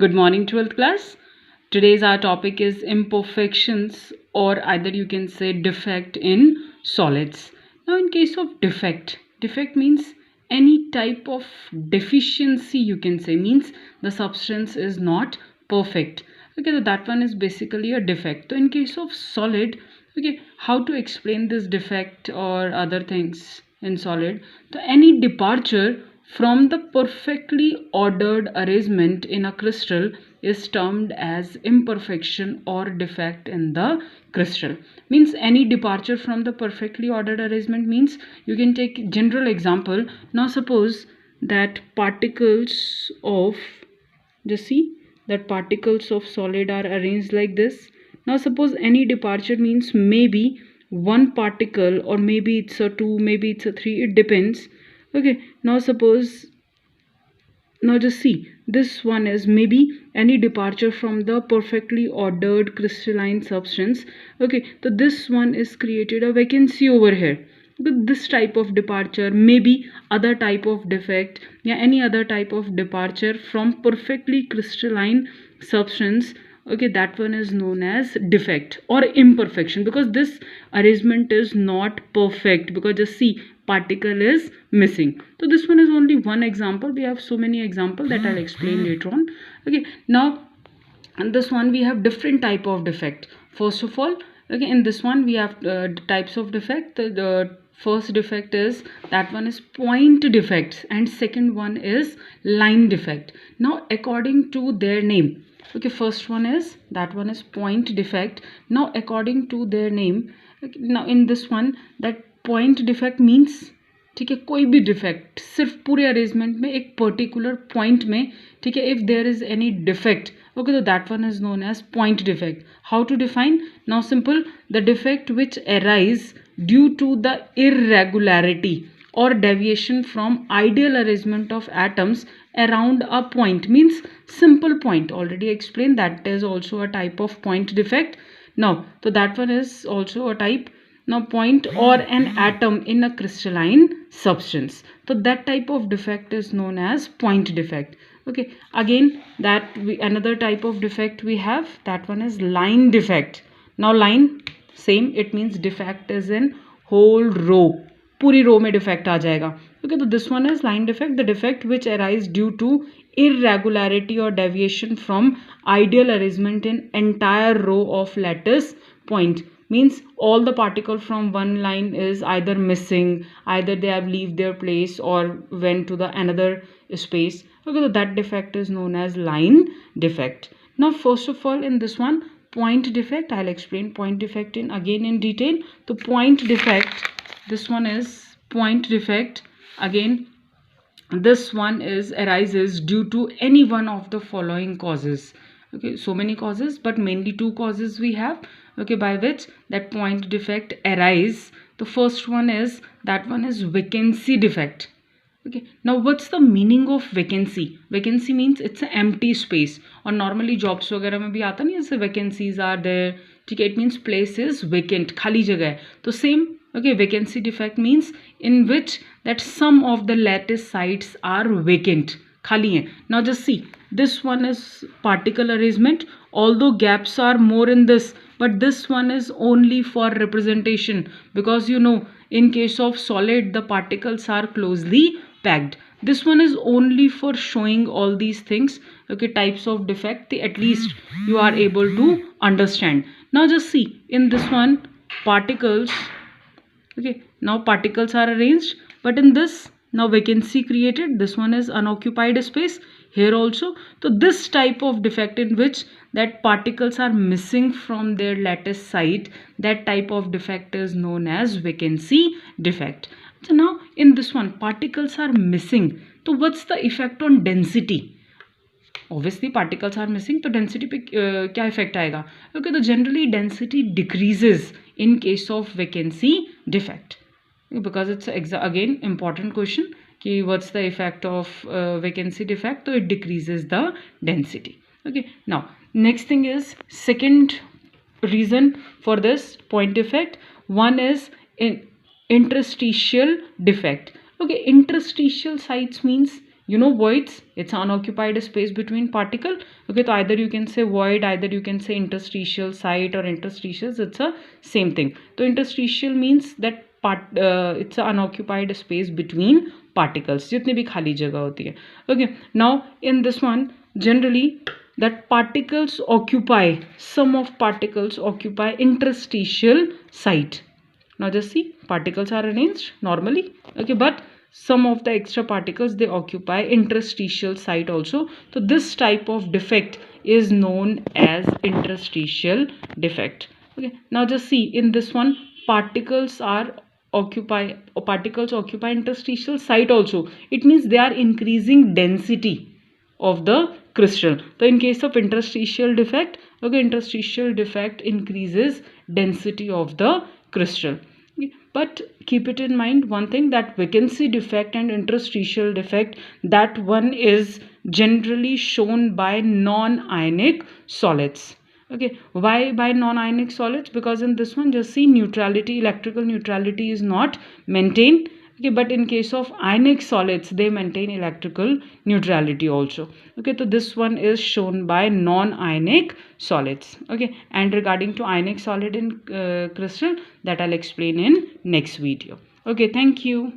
Good morning, 12th class. Today's our topic is imperfections, or either you can say defect in solids. Now, in case of defect means any type of deficiency, you can say, means the substance is not perfect. Okay, so that one is basically a defect. So in case of solid, okay, how to explain this defect or other things in solid? So any departure from the perfectly ordered arrangement in a crystal is termed as imperfection or defect in the crystal. Means any departure from the perfectly ordered arrangement means you can take general example. Now suppose that particles of, just see that particles of solid are arranged like this. Now suppose any departure means maybe one particle, or maybe it's a two, maybe it's a three, it depends. Okay, now suppose, now just see, this one is maybe any departure from the perfectly ordered crystalline substance. Okay, so this one is created a vacancy over here. With this type of departure, maybe other type of defect, yeah, any other type of departure from perfectly crystalline substance, okay, that one is known as defect or imperfection, because this arrangement is not perfect, because just see, particle is missing. So this one is only one example. We have so many examples that I'll explain later on. Okay, now and this one we have different type of defect. First of all, okay, in this one we have types of defect. The first defect is, that one is point defects, and second one is line defect. Now according to their name, okay, first one is, that one is point defect. Now according to their name, okay, now in this one, that point defect means, ठीक है, कोई भी defect सिर्फ पूरे arrangement में एक particular point में, ठीक है, if there is any defect, okay, so that one is known as point defect. How to define? Now simple, the defect which arise due to the irregularity or deviation from ideal arrangement of atoms around a point, means simple point, already explained, that is also a type of point defect. Now so that one is also a type. Now point or an atom in a crystalline substance, so that type of defect is known as point defect. Okay, again, that we, another type of defect we have, that one is line defect. Now line, same, it means defect is in whole row, पूरी रो में defect आ जाएगा. Okay, so this one is line defect, the defect which arise due to irregularity or deviation from ideal arrangement in entire row of lattice point, means all the particle from one line is either missing, either they have leave their place or went to the another space. Okay, so that defect is known as line defect. Now first of all, in this one, point defect, I'll explain point defect in again in detail. So point defect, this one is point defect. Again, this one is arises due to any one of the following causes. Okay, so many causes, but mainly two causes we have, okay, by which that point defect arise. The first one is, that one is vacancy defect. Okay, now what's the meaning of vacancy? Vacancy means it's an empty space, और normally jobs वगैरह में भी आता नहीं, जैसे vacancies are there, ठीक है, it means place is vacant, खाली जगह है. तो same, okay, vacancy defect means in which that some of the lattice sites are vacant, खाली हैं. Now just see, this one is particle arrangement, although gaps are more in this, but this one is only for representation, because you know, in case of solid the particles are closely packed. This one is only for showing all these things, okay, types of defect, at least you are able to understand. Now just see, in this one, particles, okay, now particles are arranged, but in this, now vacancy created, this one is unoccupied space here also. So this type of defect in which that particles are missing from their lattice site, that type of defect is known as vacancy defect. So now in this one, particles are missing, so what's the effect on density? Obviously particles are missing, तो density पे क्या effect आएगा? Okay, तो generally density decreases in case of vacancy defect, because it's again important question कि what's the effect of vacancy defect, so it decreases the density. Okay, now next thing is second reason for this point defect. One is in interstitial defect. Okay, interstitial sites means you know voids, it's unoccupied space between particle. Okay, so either you can say void, either you can say interstitial site or interstitials, it's a same thing. So interstitial means that it's an unoccupied space between particles, जितनी भी खाली जगह होती है. Okay, now in this one generally that particles occupy, some of particles occupy interstitial site. Now just see, particles are arranged normally, okay, but some of the extra particles, they occupy interstitial site also. So this type of defect is known as interstitial defect. Okay, now just see in this one, particles occupy interstitial site also. It means they are increasing density of the crystal. So in case of interstitial defect, okay, interstitial defect increases density of the crystal. But keep it in mind one thing, that vacancy defect and interstitial defect, that one is generally shown by non-ionic solids. Okay, why by non-ionic solids? Because in this one just see, neutrality, electrical neutrality is not maintained. Okay, but in case of ionic solids, they maintain electrical neutrality also. Okay, so this one is shown by non-ionic solids. Okay, and regarding to ionic solid in crystal, that I'll explain in next video. Okay, thank you.